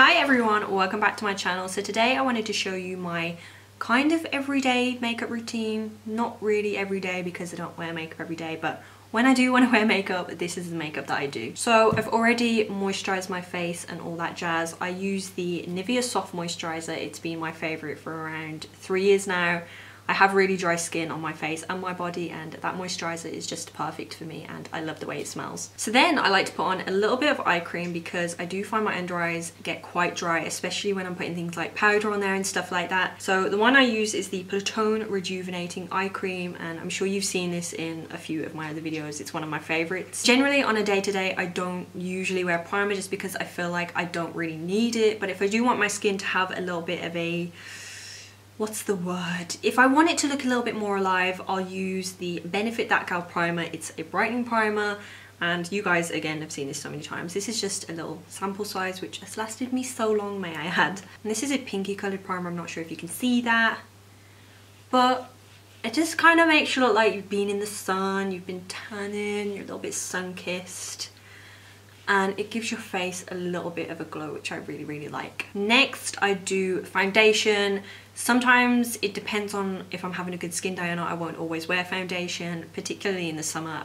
Hi everyone, welcome back to my channel. So today I wanted to show you my kind of everyday makeup routine. Not really every day because I don't wear makeup every day, but when I do want to wear makeup, this is the makeup that I do. So I've already moisturized my face and all that jazz. I use the NIVEA soft moisturiser. It's been my favorite for around 3 years now. I have really dry skin on my face and my body, and that moisturiser is just perfect for me, and I love the way it smells. So then I like to put on a little bit of eye cream because I do find my under eyes get quite dry, especially when I'm putting things like powder on there and stuff like that. So the one I use is the Platone Rejuvenating Eye Cream, and I'm sure you've seen this in a few of my other videos. It's one of my favourites. Generally on a day-to-day I don't usually wear primer just because I feel like I don't really need it, but if I do want my skin to have a little bit of a what's the word? If I want it to look a little bit more alive, I'll use the Benefit That Gal primer. It's a brightening primer, and you guys again have seen this so many times. This is just a little sample size which has lasted me so long, may I add. And this is a pinky coloured primer. I'm not sure if you can see that, but it just kind of makes you look like you've been in the sun, you've been tanning, you're a little bit sun-kissed, and it gives your face a little bit of a glow, which I really like. Next I do foundation. Sometimes it depends on if I'm having a good skin day or not. I won't always wear foundation, particularly in the summer.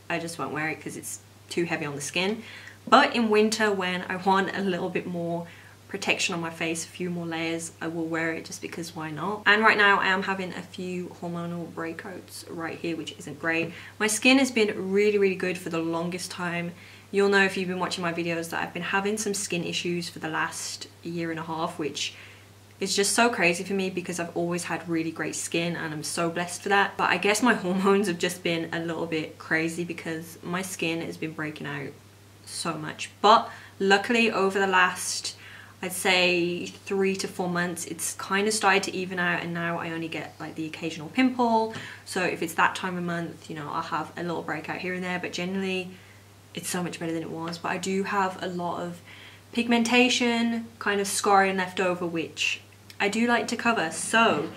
I just won't wear it because it's too heavy on the skin. But in winter, when I want a little bit more protection on my face, a few more layers, I will wear it just because why not? And right now I am having a few hormonal breakouts right here, which isn't great. My skin has been really good for the longest time. You'll know if you've been watching my videos that I've been having some skin issues for the last year and a half, which is just so crazy for me because I've always had really great skin and I'm so blessed for that. But I guess my hormones have just been a little bit crazy because my skin has been breaking out so much. But luckily over the last, I'd say 3 to 4 months, it's kind of started to even out, and now I only get like the occasional pimple. So if it's that time of month, you know, I'll have a little breakout here and there, but generally it's so much better than it was. But I do have a lot of pigmentation, kind of scarring left over, which I do like to cover, so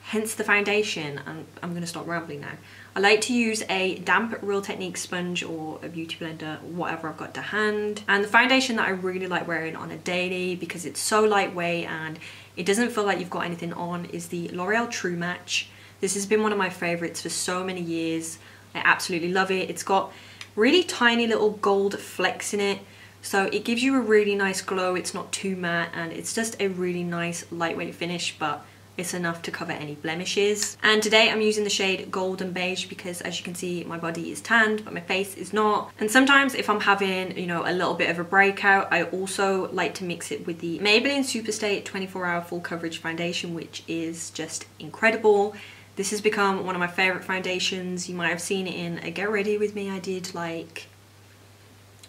hence the foundation. And I'm going to stop rambling now. I like to use a damp Real Technique sponge or a beauty blender, whatever I've got to hand. And the foundation that I really like wearing on a daily because it's so lightweight and it doesn't feel like you've got anything on is the L'Oreal True Match. This has been one of my favourites for so many years. I absolutely love it. It's got really tiny little gold flecks in it, so it gives you a really nice glow. It's not too matte and it's just a really nice lightweight finish, but it's enough to cover any blemishes. And today I'm using the shade Golden Beige because, as you can see, my body is tanned but my face is not. And sometimes if I'm having, you know, a little bit of a breakout, I also like to mix it with the Maybelline Superstay 24-hour full coverage foundation, which is just incredible. This has become one of my favourite foundations. You might have seen it in a Get Ready With Me I did, like,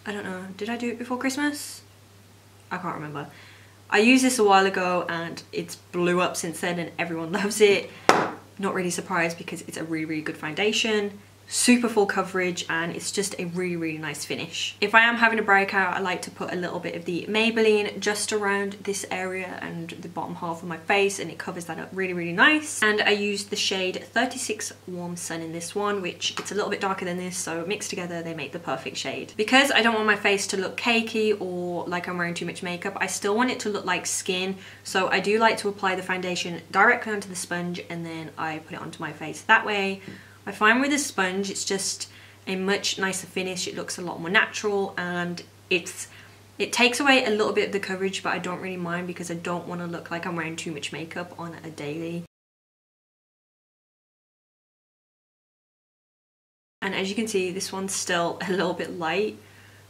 I don't know, did I do it before Christmas? I can't remember. I used this a while ago and it's blew up since then and everyone loves it. Not really surprised because it's a really good foundation. Super full coverage and it's just a really nice finish. If I am having a breakout, I like to put a little bit of the Maybelline just around this area and the bottom half of my face, and it covers that up really nice. And I used the shade 36 Warm Sun in this one, which it's a little bit darker than this, so mixed together they make the perfect shade. Because I don't want my face to look cakey or like I'm wearing too much makeup, I still want it to look like skin, so I do like to apply the foundation directly onto the sponge and then I put it onto my face that way. I find with a sponge it's just a much nicer finish. It looks a lot more natural and it takes away a little bit of the coverage, but I don't really mind because I don't want to look like I'm wearing too much makeup on a daily. And as you can see, this one's still a little bit light,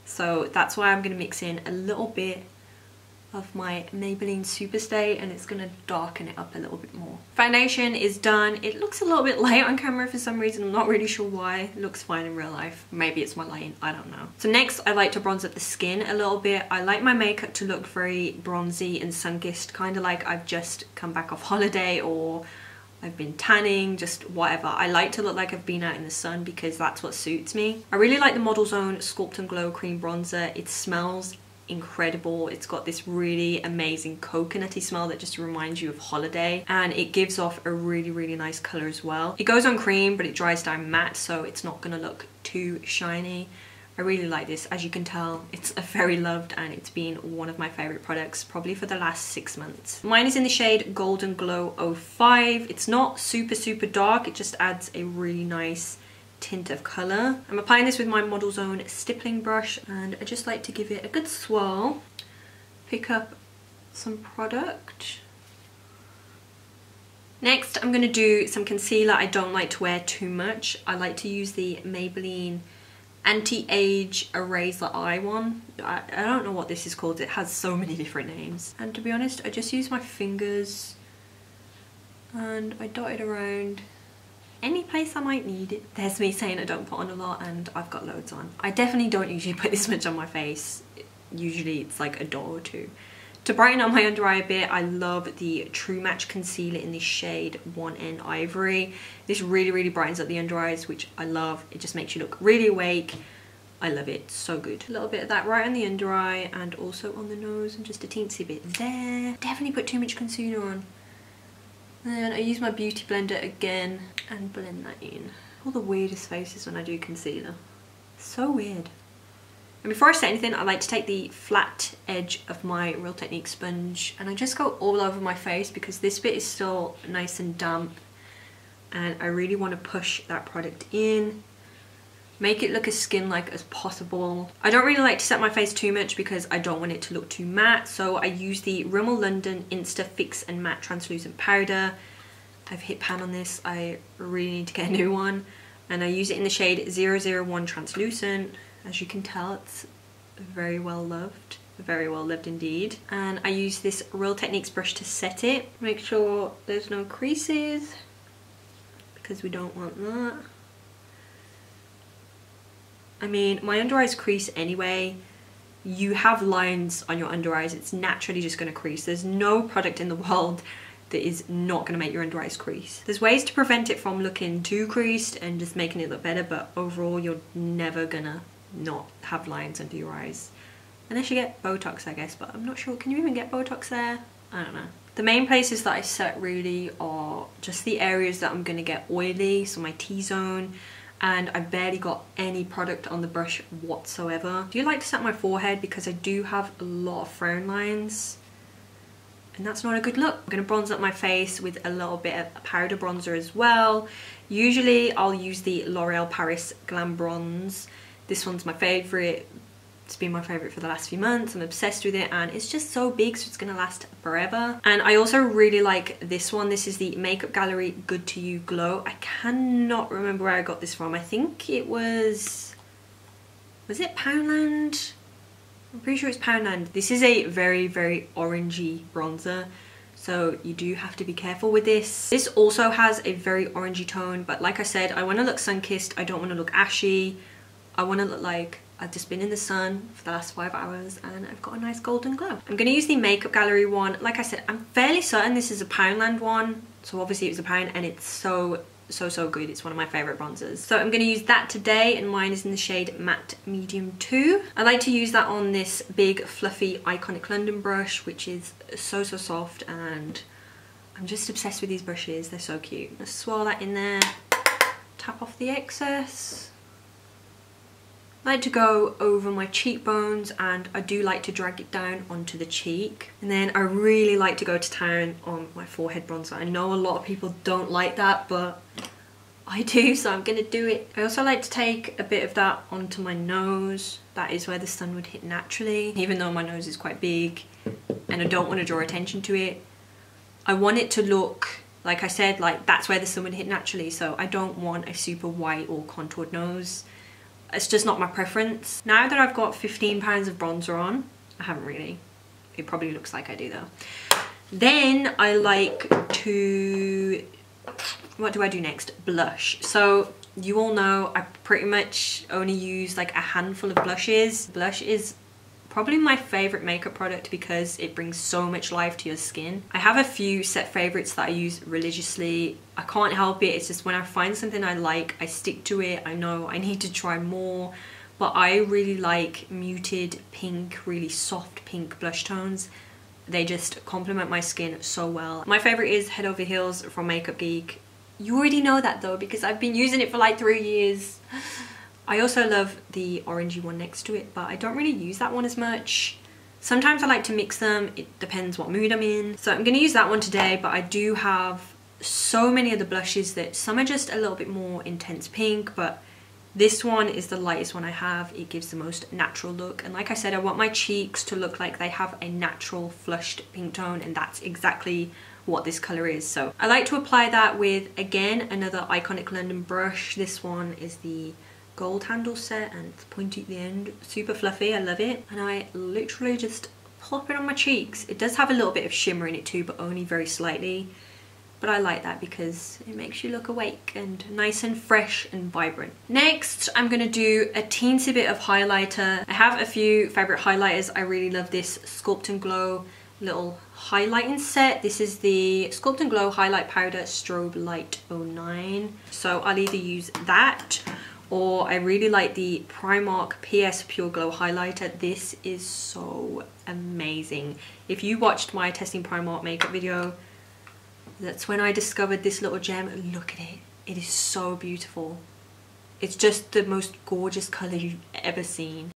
so that's why I'm going to mix in a little bit of my Maybelline Superstay and it's going to darken it up a little bit more. Foundation is done. It looks a little bit light on camera for some reason. I'm not really sure why. It looks fine in real life. Maybe it's my lighting, I don't know. So next I like to bronze up the skin a little bit. I like my makeup to look very bronzy and sun-kissed, kind of like I've just come back off holiday or I've been tanning, just whatever. I like to look like I've been out in the sun because that's what suits me. I really like the Model's Own Sculpt and Glow Cream Bronzer. It smells incredible. It's got this really amazing coconutty smell that just reminds you of holiday, and it gives off a really nice color as well. It goes on cream but it dries down matte, so it's not gonna look too shiny. I really like this. As you can tell, it's a very loved and it's been one of my favorite products probably for the last 6 months. Mine is in the shade Golden Glow 05. It's not super dark, it just adds a really nice tint of colour. I'm applying this with my Model Zone stippling brush and I just like to give it a good swirl. Pick up some product. Next, I'm going to do some concealer. I don't like to wear too much. I like to use the Maybelline Anti-Age Eraser Eye one. I don't know what this is called. It has so many different names. And to be honest, I just use my fingers and I dot it around any place I might need it. There's me saying I don't put on a lot and I've got loads on. I definitely don't usually put this much on my face. Usually it's like a dot or two. To brighten up my under eye a bit, I love the True Match concealer in the shade 1N Ivory. This really brightens up the under eyes, which I love. It just makes you look really awake. I love it, so good. A little bit of that right on the under eye and also on the nose and just a teensy bit there. Definitely put too much concealer on. Then I use my beauty blender again and blend that in. All the weirdest faces when I do concealer. So weird. And before I say anything, I like to take the flat edge of my Real Technique sponge and I just go all over my face because this bit is still nice and damp and I really want to push that product in. Make it look as skin-like as possible. I don't really like to set my face too much because I don't want it to look too matte, so I use the Rimmel London Insta Fix and Matte Translucent Powder. I've hit pan on this, I really need to get a new one. And I use it in the shade 001 Translucent. As you can tell, it's very well loved indeed. And I use this Real Techniques brush to set it. Make sure there's no creases because we don't want that. I mean, my under eyes crease anyway. You have lines on your under eyes, it's naturally just going to crease. There's no product in the world that is not going to make your under eyes crease. There's ways to prevent it from looking too creased and just making it look better, but overall you're never gonna not have lines under your eyes. Unless you get Botox, I guess, but I'm not sure. Can you even get Botox there? I don't know. The main places that I set really are just the areas that I'm gonna get oily, so my T-zone, and I barely got any product on the brush whatsoever. I do like to set my forehead because I do have a lot of frown lines and that's not a good look. I'm gonna bronze up my face with a little bit of powder bronzer as well. Usually I'll use the L'Oreal Paris Glam Bronze. This one's my favorite. It's been my favorite for the last few months. I'm obsessed with it and it's just so big, so it's gonna last forever. And I also really like this one. This is the Makeup Gallery Good To You Glow. I cannot remember where I got this from. I think it was it Poundland? I'm pretty sure it's Poundland. This is a very orangey bronzer, so you do have to be careful with this. This also has a very orangey tone, but like I said, I want to look sun-kissed. I don't want to look ashy. I want to look like I've just been in the sun for the last 5 hours and I've got a nice golden glow. I'm going to use the Makeup Gallery one. Like I said, I'm fairly certain this is a Poundland one, so obviously it was a pound and it's so good. It's one of my favorite bronzers. So I'm going to use that today and mine is in the shade Matte Medium 2. I like to use that on this big fluffy Iconic London brush, which is so soft, and I'm just obsessed with these brushes. They're so cute. Let's swirl that in there, tap off the excess. I like to go over my cheekbones and I do like to drag it down onto the cheek. And then I really like to go to town on my forehead bronzer. I know a lot of people don't like that, but I do, so I'm gonna do it. I also like to take a bit of that onto my nose. That is where the sun would hit naturally. Even though my nose is quite big and I don't want to draw attention to it, I want it to look, like I said, like that's where the sun would hit naturally. So I don't want a super white or contoured nose. It's just not my preference. Now that I've got 15 pounds of bronzer on, I haven't really. It probably looks like I do though. Then I like to, what do I do next? Blush. So you all know I pretty much only use like a handful of blushes. Blush is probably my favorite makeup product because it brings so much life to your skin. I have a few set favorites that I use religiously. I can't help it. It's just when I find something I like, I stick to it. I know I need to try more, but I really like muted pink, really soft pink blush tones. They just complement my skin so well. My favorite is Head Over Heels from Makeup Geek. You already know that though because I've been using it for like 3 years. I also love the orangey one next to it, but I don't really use that one as much. Sometimes I like to mix them, it depends what mood I'm in. So I'm going to use that one today, but I do have so many of the blushes that some are just a little bit more intense pink, but this one is the lightest one I have. It gives the most natural look, and like I said, I want my cheeks to look like they have a natural flushed pink tone, and that's exactly what this colour is. So I like to apply that with, again, another Iconic London brush. This one is the gold handle set and it's pointy at the end, super fluffy, I love it. And I literally just plop it on my cheeks. It does have a little bit of shimmer in it too, but only very slightly. But I like that because it makes you look awake and nice and fresh and vibrant. Next, I'm going to do a teensy bit of highlighter. I have a few favourite highlighters. I really love this Sculpt and Glow little highlighting set. This is the Sculpt and Glow Highlight Powder Strobe Light 09. So I'll either use that, or I really like the Primark PS Pure Glow Highlighter. This is so amazing. If you watched my testing Primark makeup video, that's when I discovered this little gem. Look at it. It is so beautiful. It's just the most gorgeous colour you've ever seen.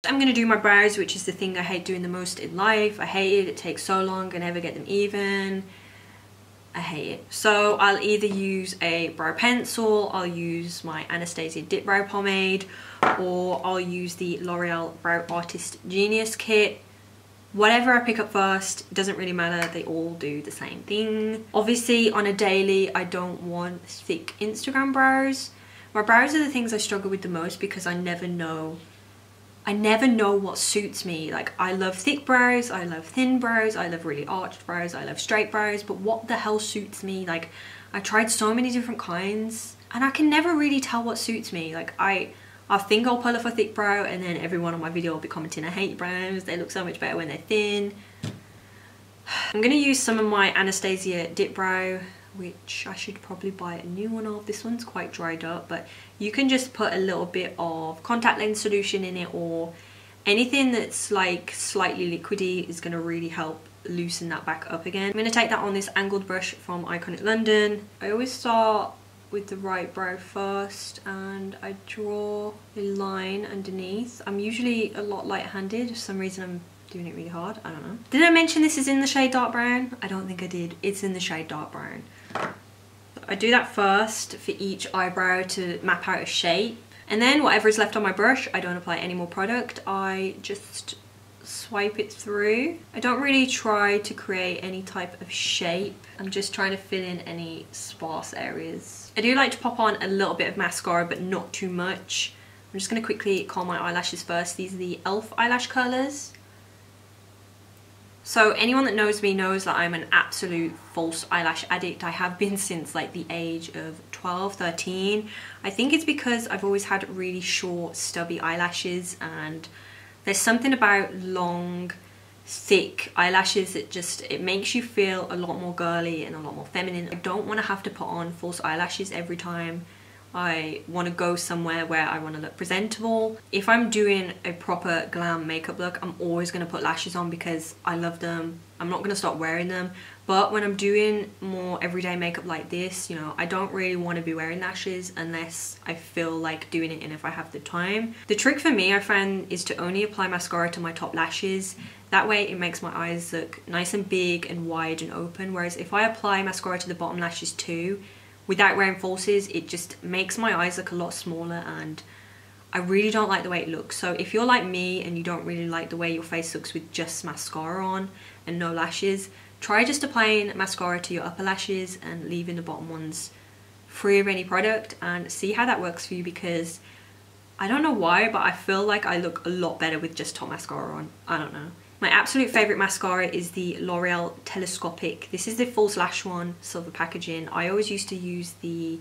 I'm going to do my brows, which is the thing I hate doing the most in life. I hate it. It takes so long. I never get them even. I hate it. So I'll either use a brow pencil, I'll use my Anastasia dipbrow pomade, or I'll use the L'Oreal Brow Artist Genius Kit. Whatever I pick up first, it doesn't really matter, they all do the same thing. Obviously on a daily, I don't want thick Instagram brows. My brows are the things I struggle with the most because I never know what suits me. Like, I love thick brows, I love thin brows, I love really arched brows, I love straight brows, but what the hell suits me? Like, I tried so many different kinds and I can never really tell what suits me. Like, I think I'll pull off a thick brow and then everyone on my video will be commenting, I hate brows, they look so much better when they're thin. I'm going to use some of my Anastasia dip brow, which I should probably buy a new one of. This one's quite dried up, but you can just put a little bit of contact lens solution in it, or anything that's like slightly liquidy is going to really help loosen that back up again. I'm going to take that on this angled brush from Iconic London. I always start with the right brow first and I draw a line underneath. I'm usually a lot light-handed. For some reason I'm doing it really hard, I don't know. Did I mention this is in the shade dark brown? I don't think I did. It's in the shade dark brown. I do that first for each eyebrow to map out a shape, and then whatever is left on my brush, I don't apply any more product. I just swipe it through. I don't really try to create any type of shape. I'm just trying to fill in any sparse areas. I do like to pop on a little bit of mascara, but not too much. I'm just going to quickly curl my eyelashes first. These are the e.l.f. eyelash curlers. So anyone that knows me knows that I'm an absolute false eyelash addict. I have been since like the age of 12, 13. I think it's because I've always had really short, stubby eyelashes, and there's something about long, thick eyelashes that just, it makes you feel a lot more girly and a lot more feminine. I don't want to have to put on false eyelashes every time I want to go somewhere where I want to look presentable. If I'm doing a proper glam makeup look, I'm always going to put lashes on because I love them. I'm not going to stop wearing them. But when I'm doing more everyday makeup like this, you know, I don't really want to be wearing lashes unless I feel like doing it and if I have the time. The trick for me, I found, is to only apply mascara to my top lashes. That way it makes my eyes look nice and big and wide and open. Whereas if I apply mascara to the bottom lashes too, without wearing falsies, it just makes my eyes look a lot smaller and I really don't like the way it looks. So if you're like me and you don't really like the way your face looks with just mascara on and no lashes, try just applying mascara to your upper lashes and leaving the bottom ones free of any product and see how that works for you, because I don't know why, but I feel like I look a lot better with just top mascara on. I don't know. My absolute favourite mascara is the L'Oreal Telescopic. This is the false lash one, silver packaging. I always used to use the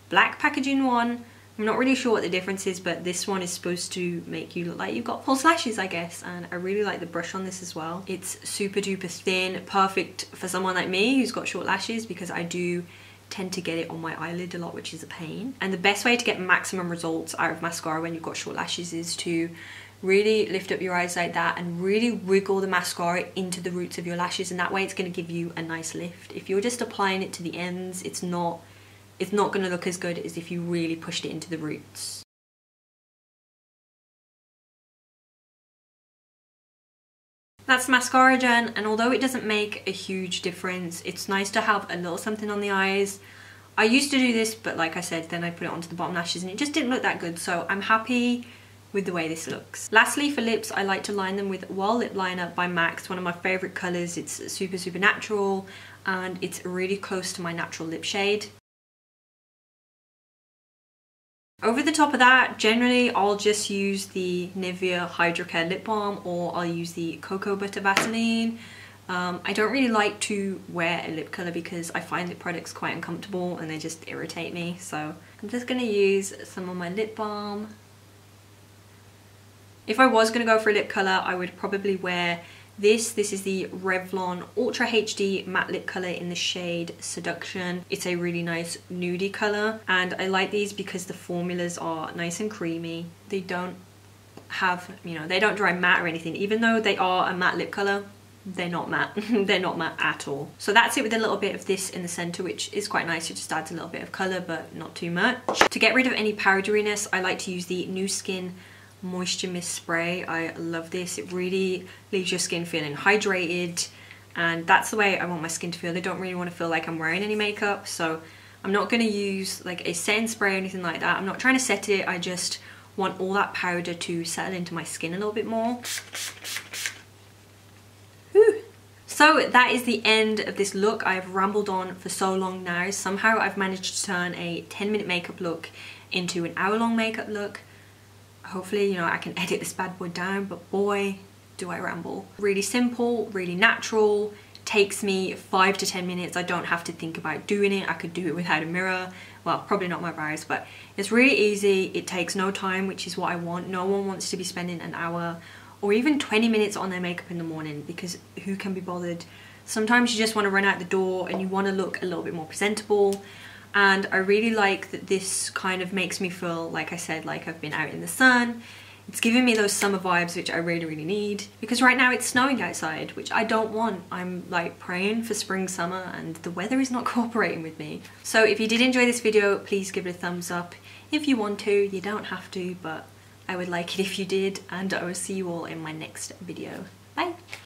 black packaging one. I'm not really sure what the difference is, but this one is supposed to make you look like you've got false lashes, I guess. And I really like the brush on this as well. It's super duper thin, perfect for someone like me who's got short lashes, because I do tend to get it on my eyelid a lot, which is a pain. And the best way to get maximum results out of mascara when you've got short lashes is to really lift up your eyes like that and really wiggle the mascara into the roots of your lashes, and that way it's going to give you a nice lift. If you're just applying it to the ends, it's not it's not going to look as good as if you really pushed it into the roots. That's mascara done, and although it doesn't make a huge difference, it's nice to have a little something on the eyes. I used to do this, but like I said, then I put it onto the bottom lashes and it just didn't look that good, so I'm happy with the way this looks. Lastly, for lips, I like to line them with Wall Lip Liner by MAC. It's one of my favourite colours. It's super natural and it's really close to my natural lip shade. Over the top of that, generally I'll just use the NIVEA Hydro Care Lip Balm, or I'll use the Cocoa Butter Vaseline. I don't really like to wear a lip colour because I find lip products quite uncomfortable and they just irritate me. So I'm just going to use some of my lip balm. If I was going to go for a lip colour, I would probably wear this. This is the Revlon Ultra HD Matte Lip Colour in the shade Seduction. It's a really nice nudie colour, and I like these because the formulas are nice and creamy. They don't have, you know, they don't dry matte or anything. Even though they are a matte lip colour, they're not matte. They're not matte at all. So that's it with a little bit of this in the centre, which is quite nice. It just adds a little bit of colour, but not too much. To get rid of any powderiness, I like to use the New Skin Moisture Mist Spray. I love this. It really leaves your skin feeling hydrated, and that's the way I want my skin to feel. I don't really want to feel like I'm wearing any makeup, so I'm not going to use like a setting spray or anything like that. I'm not trying to set it. I just want all that powder to settle into my skin a little bit more. Whew. So that is the end of this look. I've rambled on for so long now. Somehow I've managed to turn a 10-minute makeup look into an hour-long makeup look. Hopefully, you know, I can edit this bad boy down, but boy, do I ramble. Really simple, really natural, takes me 5 to 10 minutes. I don't have to think about doing it. I could do it without a mirror. Well, probably not my brows, but it's really easy. It takes no time, which is what I want. No one wants to be spending an hour or even 20 minutes on their makeup in the morning, because who can be bothered? Sometimes you just want to run out the door and you want to look a little bit more presentable. And I really like that this kind of makes me feel, like I said, like I've been out in the sun. It's giving me those summer vibes, which I really need, because right now it's snowing outside, which I don't want. I'm like praying for spring, summer, and the weather is not cooperating with me. So if you did enjoy this video, please give it a thumbs up. If you want to, you don't have to, but I would like it if you did, and I will see you all in my next video. Bye!